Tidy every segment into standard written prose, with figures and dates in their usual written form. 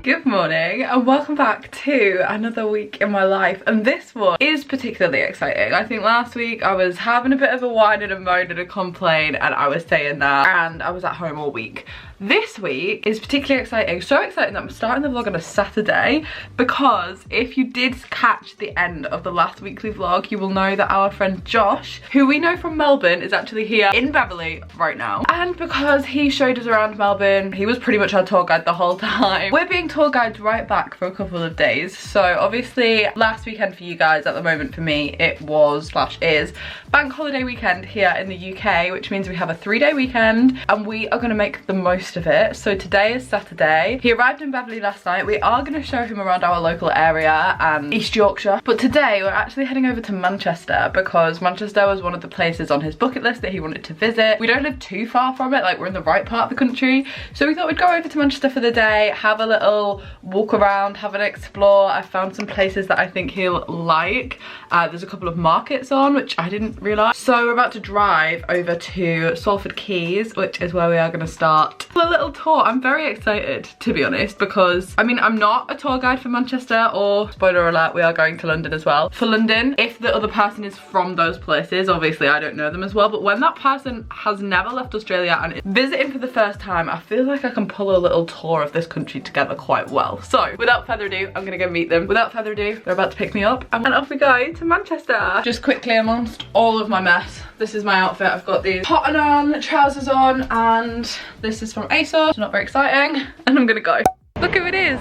Good morning and welcome back to another week in my life, and this one is particularly exciting. I think last week I was having a bit of a whine and a moan and a complain, and I was saying that, and I was at home all week. This week is particularly exciting, so exciting that I'm starting the vlog on a Saturday, because if you did catch the end of the last weekly vlog, you will know that our friend Josh, who we know from Melbourne, is actually here in Beverley right now. And because he showed us around Melbourne, he was pretty much our tour guide the whole time. We're being tour guides right back for a couple of days. So obviously last weekend for you guys, at the moment for me, it was / is bank holiday weekend here in the UK, which means we have a 3-day weekend and we are going to make the most of it. So today is Saturday. He arrived in Beverley last night. We are going to show him around our local area and East Yorkshire, but today we're actually heading over to Manchester because Manchester was one of the places on his bucket list that he wanted to visit. We don't live too far from it, like we're in the right part of the country, so we thought we'd go over to Manchester for the day, have a little walk around, have an explore. I found some places that I think he'll like. There's a couple of markets on which I didn't realise. So we're about to drive over to Salford Quays, which is where we are going to start a little tour. I'm very excited, to be honest, because I mean, I'm not a tour guide for Manchester, or spoiler alert, we are going to London as well. For London, if the other person is from those places, obviously I don't know them as well, but when that person has never left Australia and is visiting for the first time, I feel like I can pull a little tour of this country together quite well. So without further ado, I'm gonna go meet them. Without further ado, they're about to pick me up and off we go to Manchester. Just quickly, amongst all of my mess, this is my outfit. I've got these cotton on, trousers on, and this is from AUSSIE. It's not very exciting, and I'm gonna go. Look who it is.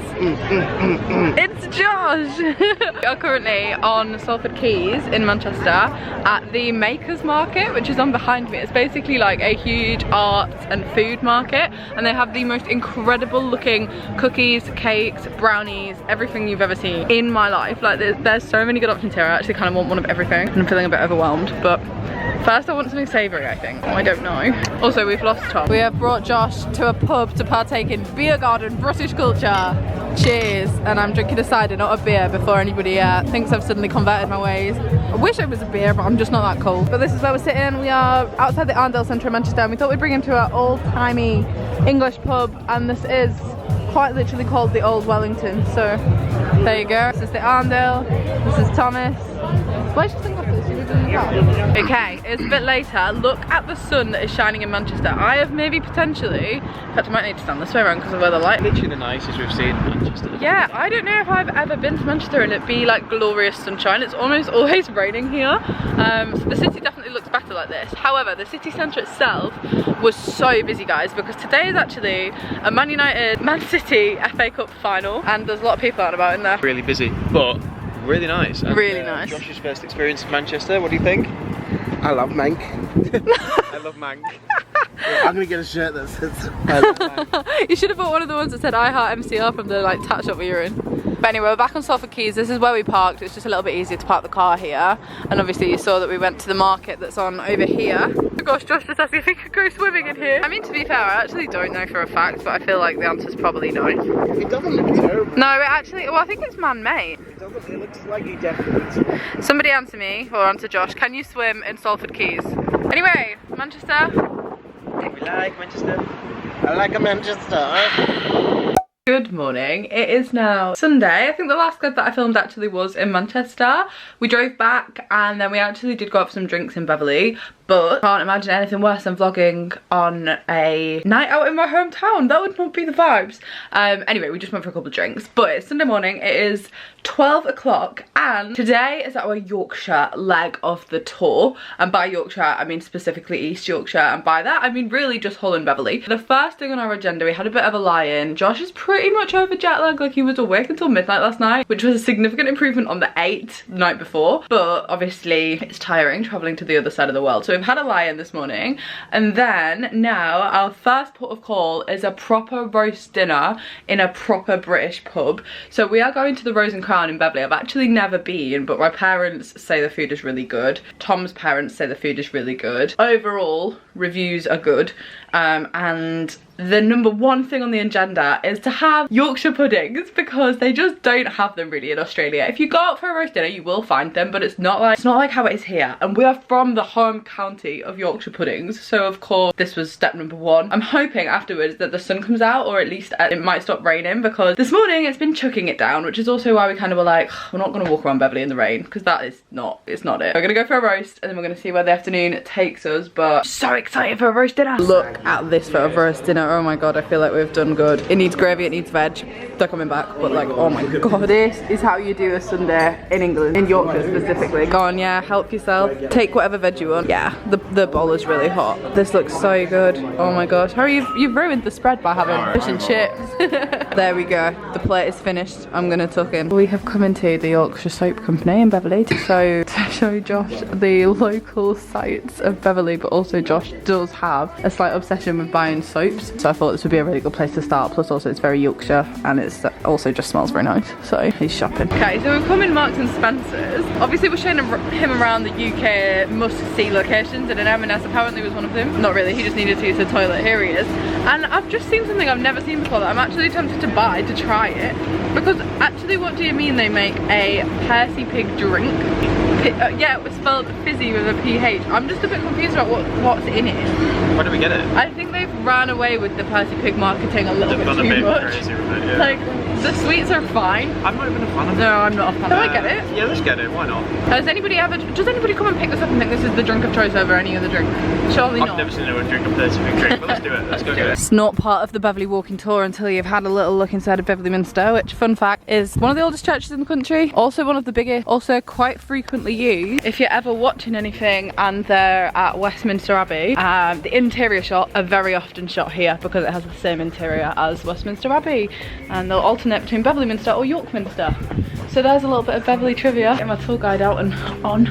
It's Josh. We are currently on Salford Quays in Manchester at the Makers Market, which is on behind me. It's basically like a huge arts and food market, and they have the most incredible looking cookies, cakes, brownies, everything you've ever seen in my life. Like there's so many good options here. I actually kind of want one of everything, and I'm feeling a bit overwhelmed, but first I want something savoury, I think. I don't know. Also, we've lost Tom. We have brought Josh to a pub to partake in beer garden British culture. Cheers. And I'm drinking a cider, not a beer, before anybody thinks I've suddenly converted my ways. I wish it was a beer, but I'm just not that cool. But this is where we're sitting. We are outside the Arndale Centre in Manchester, and we thought we'd bring him to our old-timey English pub, and this is quite literally called the Old Wellington. So there you go. This is the Arndale. This is Thomas. Where's your sunglasses? Okay, it's a bit later. Look at the sun that is shining in Manchester. I have maybe potentially, in fact I might need to stand this way around because of where the light. Literally the nicest we've seen in Manchester. Yeah, I don't know if I've ever been to Manchester and it be like glorious sunshine. It's almost always raining here. So the city definitely looks better like this. However, the city centre itself was so busy, guys, because today is actually a Man United Man City FA Cup final, and there's a lot of people out and about in there. Really busy, but really nice. And, really nice. Josh's first experience in Manchester, what do you think? I love Mank. I love Mank. I'm gonna get a shirt that says I love Mank. You should have bought one of the ones that said I Heart MCR from the like tat shop we were in. But anyway, we're back on Salford Quays. This is where we parked. It's just a little bit easier to park the car here. And obviously you saw that we went to the market that's on over here. Oh gosh, Josh just asked me if he could go swimming in here. I mean, to be fair, I actually don't know for a fact, but I feel like the answer's probably no. It doesn't look terrible. No, it actually, well, I think it's man-made. It doesn't. It looks like you definitely. Somebody answer me, or answer Josh. Can you swim in Salford Quays? Anyway, Manchester. We like Manchester. I like a Manchester. Good morning. It is now Sunday. I think the last clip that I filmed actually was in Manchester. We drove back and then we actually did go out for some drinks in Beverley, but can't imagine anything worse than vlogging on a night out in my hometown. That would not be the vibes. Anyway, we just went for a couple of drinks, but it's Sunday morning. It is 12 o'clock and today is our Yorkshire leg of the tour, and by Yorkshire I mean specifically East Yorkshire, and by that I mean really just Hull and Beverley. The first thing on our agenda, we had a bit of a lie-in. Josh is pretty much over jet lag, like he was awake until midnight last night, which was a significant improvement on the 8th the night before, but obviously it's tiring travelling to the other side of the world. So we've had a lie-in this morning, and then now our first port of call is a proper roast dinner in a proper British pub. So we are going to the Rose and Crown in Beverley. I've actually never been, but my parents say the food is really good. Tom's parents say the food is really good. Overall, reviews are good, and the number one thing on the agenda is to have Yorkshire puddings, because they just don't have them really in Australia. If you go out for a roast dinner, you will find them, but it's not like how it is here. And we are from the home county of Yorkshire puddings, so of course this was step number one. I'm hoping afterwards that the sun comes out, or at least it might stop raining, because this morning it's been chucking it down, which is also why we kind of were like, we're not gonna walk around Beverley in the rain, because that is not, it's not it. We're gonna go for a roast, and then we're gonna see where the afternoon takes us, but so excited for a roast dinner. Look at this for a roast dinner. Oh my god, I feel like we've done good. It needs gravy, it needs veg. They're coming back, but like, oh my god. This is how you do a Sunday in England, in Yorkshire specifically. Go on, yeah, help yourself. Take whatever veg you want. Yeah, the bowl is really hot. This looks so good. Oh my gosh, how you've ruined the spread by having fish and chips. There we go, the plate is finished. I'm gonna tuck in. We have come into the Yorkshire Soap Company in Beverley to show Josh the local sites of Beverley, but also Josh does have a slight obsession with buying soaps, so I thought this would be a really good place to start. Plus also it's very Yorkshire, and it's also just smells very nice, so he's shopping. Okay, so we've come in Marks and Spencer's. Obviously we're showing him around the UK must-see locations, and an M&S apparently was one of them. Not really, he just needed to use the toilet. Here he is. And I've just seen something I've never seen before that I'm actually tempted to buy to try it, because actually, what do you mean they make a Percy Pig drink? Yeah, it was spelled fizzy with a PH. I'm just a bit confused about what's in it. Where did we get it? I think they've ran away with the Percy Pig marketing a little bit too much. Crazy with it, yeah. Like, the sweets are fine. I'm not even a fan of it. No, I'm not a fan. Can I get it? Yeah, let's get it. Why not? Does anybody come and pick this up and think this is the drink of choice over any other drink? Surely not. I've never seen anyone drink a Percy Pig drink, but let's do it. Let's go get it. It's not part of the Beverley walking tour until you've had a little look inside of Beverley Minster, which, fun fact, is one of the oldest churches in the country, also one of the biggest, also quite frequently used. If you're ever watching anything and they're at Westminster Abbey, the interior shot are very often shot here because it has the same interior as Westminster Abbey, and they'll alternate between Beverley Minster or York Minster. So there's a little bit of Beverley trivia. Get my tour guide out and on.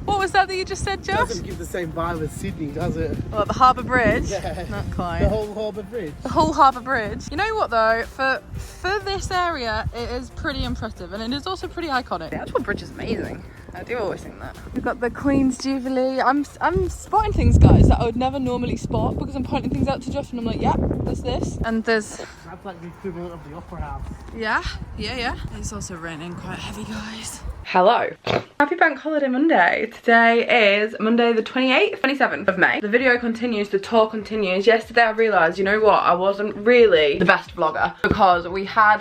What was that you just said, Josh? It doesn't give the same vibe as Sydney, does it? What, the Harbour Bridge? Yeah. Not quite. The whole Harbour Bridge. The whole Harbour Bridge. You know what though? For this area, it is pretty impressive, and it is also pretty iconic. The actual bridge is amazing. I do always think that. We've got the Queen's Jubilee. I'm spotting things, guys, that I would never normally spot, because I'm pointing things out to Josh and I'm like, yeah, there's this. And there's... That's like the equivalent of the Opera House. Yeah. It's also raining quite heavy, guys. Hello. Happy Bank Holiday Monday. Today is Monday the 27th of May. The video continues, the tour continues. Yesterday I realised, you know what, I wasn't really the best vlogger, because we had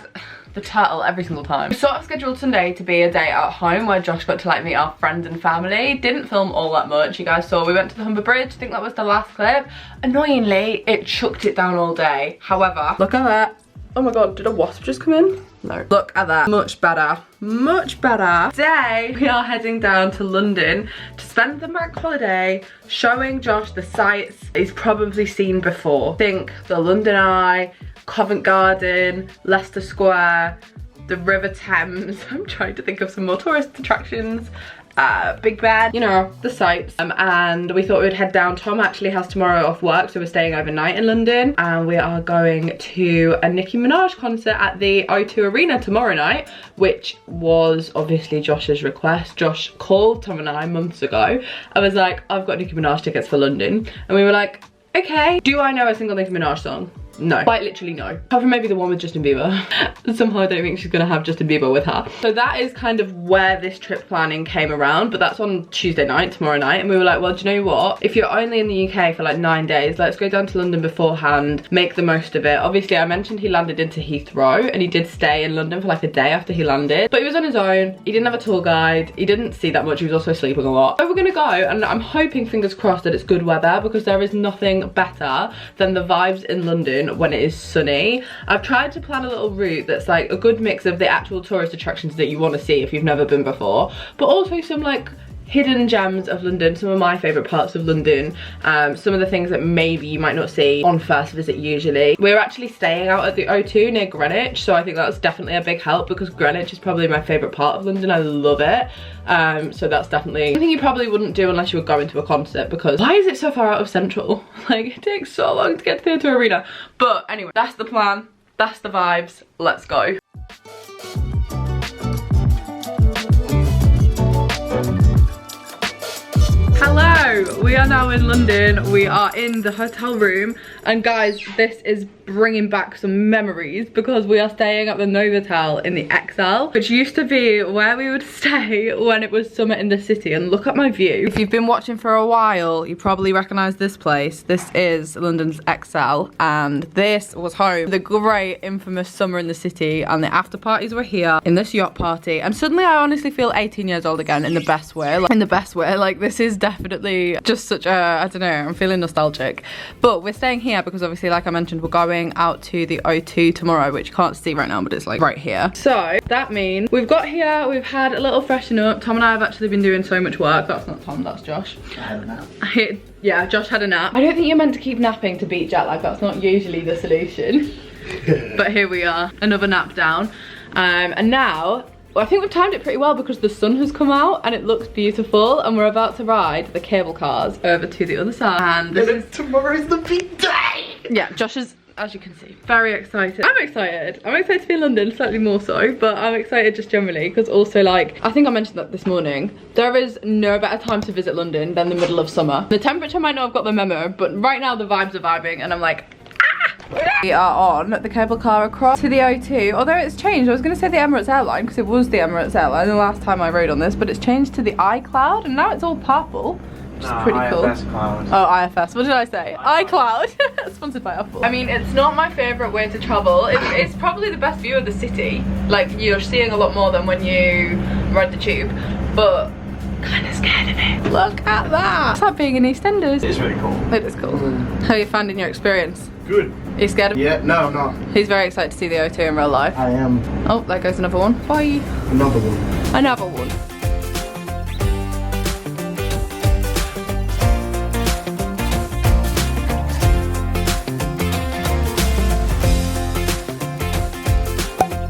the turtle every single time. We sort of scheduled Sunday to be a day at home where Josh got to like meet our friends and family. Didn't film all that much. You guys saw we went to the Humber Bridge. I think that was the last clip. Annoyingly, it chucked it down all day. However, look at that. Oh my god, did a wasp just come in? No. Look at that. Much better. Much better. Today, we are heading down to London to spend the bank holiday showing Josh the sights he's probably seen before. Think the London Eye, Covent Garden, Leicester Square, the River Thames. I'm trying to think of some more tourist attractions. Big Ben, you know, the sights. And we thought we'd head down. Tom actually has tomorrow off work, so we're staying overnight in London, and we are going to a Nicki Minaj concert at the O2 Arena tomorrow night, which was obviously Josh's request. Josh called Tom and I months ago. I was like, I've got Nicki Minaj tickets for London, and we were like, okay. Do I know a single Nicki Minaj song? No, quite literally no. Apart from maybe the one with Justin Bieber. Somehow I don't think she's gonna have Justin Bieber with her. So that is kind of where this trip planning came around, but that's on Tuesday night, tomorrow night. And we were like, well, do you know what? If you're only in the UK for like 9 days, let's go down to London beforehand, make the most of it. Obviously, I mentioned he landed into Heathrow, and he did stay in London for like a day after he landed. But he was on his own. He didn't have a tour guide. He didn't see that much. He was also sleeping a lot. So we're gonna go, and I'm hoping, fingers crossed, that it's good weather, because there is nothing better than the vibes in London when it is sunny. I've tried to plan a little route that's like a good mix of the actual tourist attractions that you want to see if you've never been before, but also some like hidden gems of London, some of my favourite parts of London, some of the things that maybe you might not see on first visit usually. We're actually staying out at the O2 near Greenwich, so I think that's definitely a big help, because Greenwich is probably my favourite part of London. I love it. So that's definitely something you probably wouldn't do unless you were going to a concert, because why is it so far out of Central? Like, it takes so long to get to the O2 Arena. But anyway, that's the plan, that's the vibes, let's go. Hello, we We are now in London. We are in the hotel room, and guys, this is bringing back some memories because we are staying at the Novotel in the XL, which used to be where we would stay when it was summer in the city. And look at my view. If you've been watching for a while, you probably recognize this place. This is London's XL, and this was home the great infamous summer in the city, and the after parties were here in this yacht party. And suddenly I honestly feel 18 years old again, in the best way. Like this is definitely just such a, I don't know, I'm feeling nostalgic. But we're staying here because obviously, like I mentioned, we're going out to the O2 tomorrow, which you can't see right now, but it's like right here. So that means we've got here, we've had a little freshen up. Tom and I have actually been doing so much work. That's not Tom, that's Josh. I had a nap. Yeah, Josh had a nap. I don't think you're meant to keep napping to beat jet lag. That's not usually the solution. But here we are, another nap down. And now, well, I think we've timed it pretty well because the sun has come out and it looks beautiful, and we're about to ride the cable cars over to the other side. And this is tomorrow's the big day! Yeah, Josh is, as you can see, very excited. I'm excited. I'm excited to be in London, slightly more so, but I'm excited just generally because also, like, I think I mentioned that this morning, there is no better time to visit London than the middle of summer. The temperature might not have got the memo, but right now the vibes are vibing and I'm like, we are on the cable car across to the O2, although it's changed. I was going to say the Emirates airline because it was the Emirates airline the last time I rode on this, but it's changed to the iCloud and now it's all purple, which is pretty cool. IFS Cloud. Oh, IFS. What did I say? iCloud. Sponsored by Apple. I mean, it's not my favourite way to travel. It's probably the best view of the city. Like, you're seeing a lot more than when you ride the tube, but kind of scared of it. Look at that. It's like being in EastEnders. It's really cool. It is cool. How are you finding your experience? Good. Are you scared of it? Yeah, no, I'm not. He's very excited to see the O2 in real life. I am. Oh, there goes another one. Bye. Another one. Another one.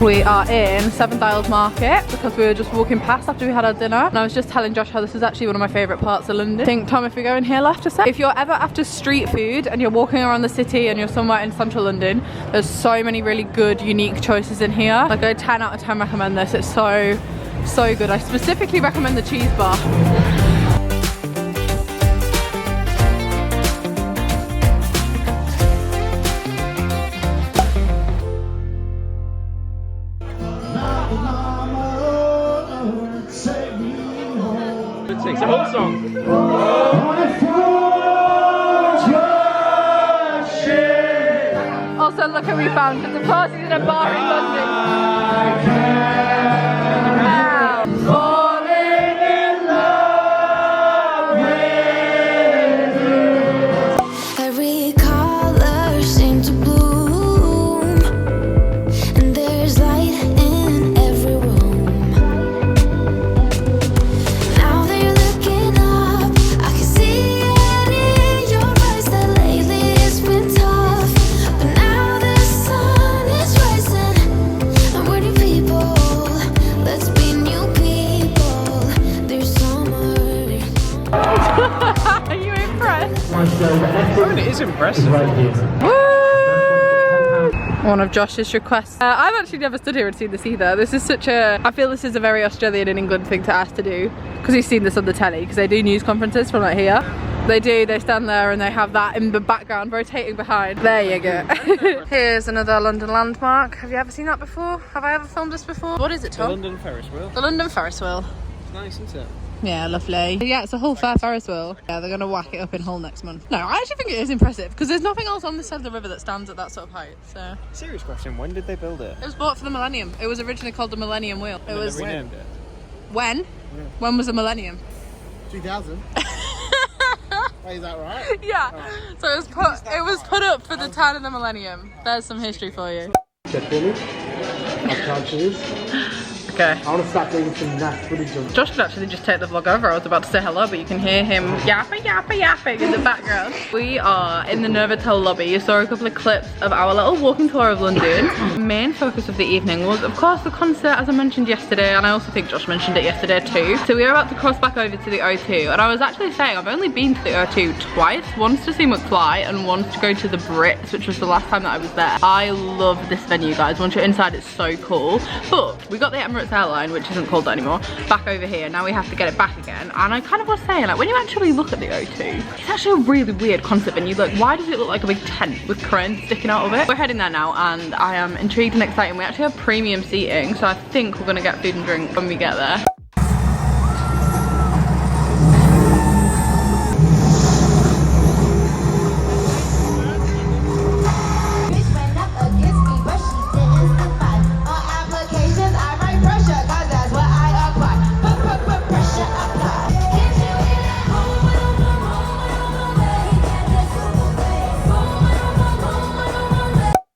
We are in Seven Dials Market because we were just walking past after we had our dinner, and I was just telling Josh how this is actually one of my favourite parts of London. I think, Tom, if we go in here left a sec, if you're ever after street food and you're walking around the city and you're somewhere in central London, there's so many really good, unique choices in here. Like, I 10 out of 10 recommend this. It's so good. I specifically recommend the cheese bar. It's a whole song. Also, look what we found, because the party's in a bar in London. Falling in love with you. Every color seems to bloom, and there's light in every room. Now they're looking up, I can see it in your eyes that lately it's been tough. But now the sun is rising, and we're new people. Let's be new people. There's summer. Are you impressed? I mean, it is impressive. Woo! One of Josh's requests. I've actually never stood here and seen this either. This is such a, I feel this is a very Australian and England thing to ask to do, because you've seen this on the telly, because they do news conferences from like here. They stand there and they have that in the background rotating behind. There you go. Here's another London landmark. Have you ever seen that before? Have I ever filmed this before? What is it, The Tom? London Ferris wheel. The London Ferris wheel. It's nice, isn't it? Yeah, lovely. Yeah, it's a whole fair Ferris wheel. Yeah, they're gonna whack it up in Hull next month. No, I actually think it is impressive because there's nothing else on this side of the river that stands at that sort of height. So Serious question, when did they build it? it was bought for the Millennium. It was originally called the Millennium Wheel. It was They renamed it. when? Yeah. When was the Millennium? 2000. Wait, is that right? Yeah. So it was put up for the turn of the Millennium. There's some history for you. Check for me. How couch it is. Okay. I want to start doing some nice footage of. Josh could actually just take the vlog over. I was about to say hello, but you can hear him yapping in the background. We are in the Novotel lobby. You saw a couple of clips of our little walking tour of London. The main focus of the evening was, of course, the concert, as I mentioned yesterday, and I also think Josh mentioned it yesterday too. So we are about to cross back over to the O2, and I was actually saying I've only been to the O2 twice. Once to see McFly, and once to go to the Brits, which was the last time that I was there. I love this venue, guys. Once you're inside, it's so cool. But we got the Emirates Emirates Airline, which isn't called that anymore, back over here. Now we have to get it back again. And I kind of was saying, like, when you actually look at the O2, it's actually a really weird concept. And you look, why does it look like a big tent with cranes sticking out of it? We're heading there now, and I am intrigued and excited. We actually have premium seating, so I think we're gonna get food and drink when we get there.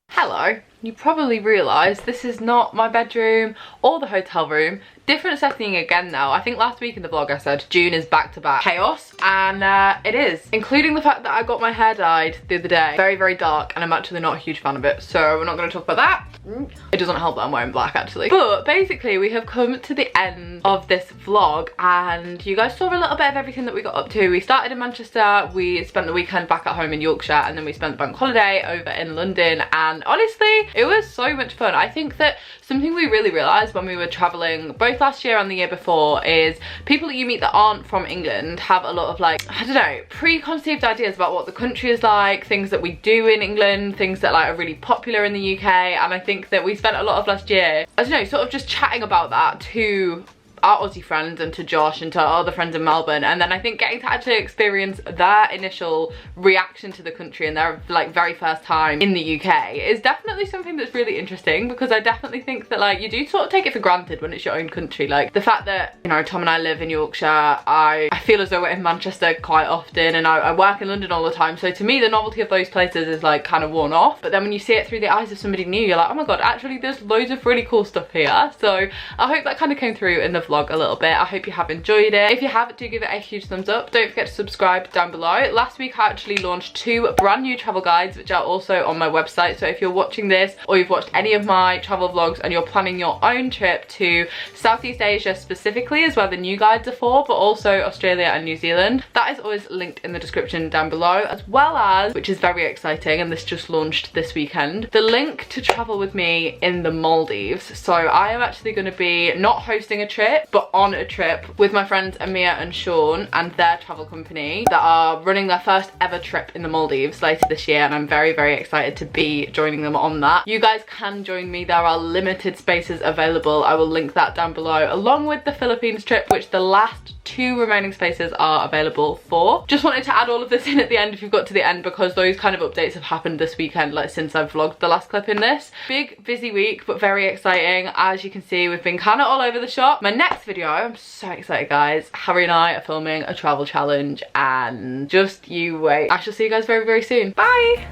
Hello. You probably realise this is not my bedroom or the hotel room. Different setting again now. I think last week in the vlog I said June is back-to-back chaos, and it is. Including the fact that I got my hair dyed the other day. Very, very dark, and I'm actually not a huge fan of it, so we're not going to talk about that. It doesn't help that I'm wearing black, actually. But basically, we have come to the end of this vlog, and you guys saw a little bit of everything that we got up to. We started in Manchester, we spent the weekend back at home in Yorkshire, and then we spent the bank holiday over in London, and honestly, it was so much fun. I think that something we really realised when we were travelling, both last year and the year before, is people that you meet that aren't from England have a lot of, like, I don't know, preconceived ideas about what the country is like, things that we do in England, things that like are really popular in the UK, and I think that we spent a lot of last year, I don't know, sort of just chatting about that to our Aussie friends and to Josh and to our other friends in Melbourne, and then I think getting to actually experience their initial reaction to the country and their like very first time in the UK is definitely something that's really interesting, because I definitely think that like you do sort of take it for granted when it's your own country. Like the fact that, you know, Tom and I live in Yorkshire, I feel as though we're in Manchester quite often, and I work in London all the time, so to me the novelty of those places is like kind of worn off. But then when you see it through the eyes of somebody new, you're like, oh my god, actually there's loads of really cool stuff here. So I hope that kind of came through in the vlog a little bit. I hope you have enjoyed it. If you have, do give it a huge thumbs up. Don't forget to subscribe down below. Last week I actually launched 2 brand new travel guides, which are also on my website, so if you're watching this or you've watched any of my travel vlogs and you're planning your own trip to Southeast Asia specifically, is where the new guides are for, but also Australia and New Zealand, that is always linked in the description down below, as well as, which is very exciting and this just launched this weekend, the link to travel with me in the Maldives. So I am actually going to be not hosting a trip, but on a trip with my friends Amir and Sean and their travel company that are running their first ever trip in the Maldives later this year, and I'm very, very excited to be joining them on that. You guys can join me. There are limited spaces available. I will link that down below, along with the Philippines trip, which the last 2 remaining spaces are available for. Just wanted to add all of this in at the end if you've got to the end, because those kind of updates have happened this weekend, like since I've vlogged the last clip in this. Big busy week, but very exciting. As you can see, we've been kind of all over the shop. My next video, I'm so excited guys, Harry and I are filming a travel challenge, and just you wait. I shall see you guys very, very soon. Bye.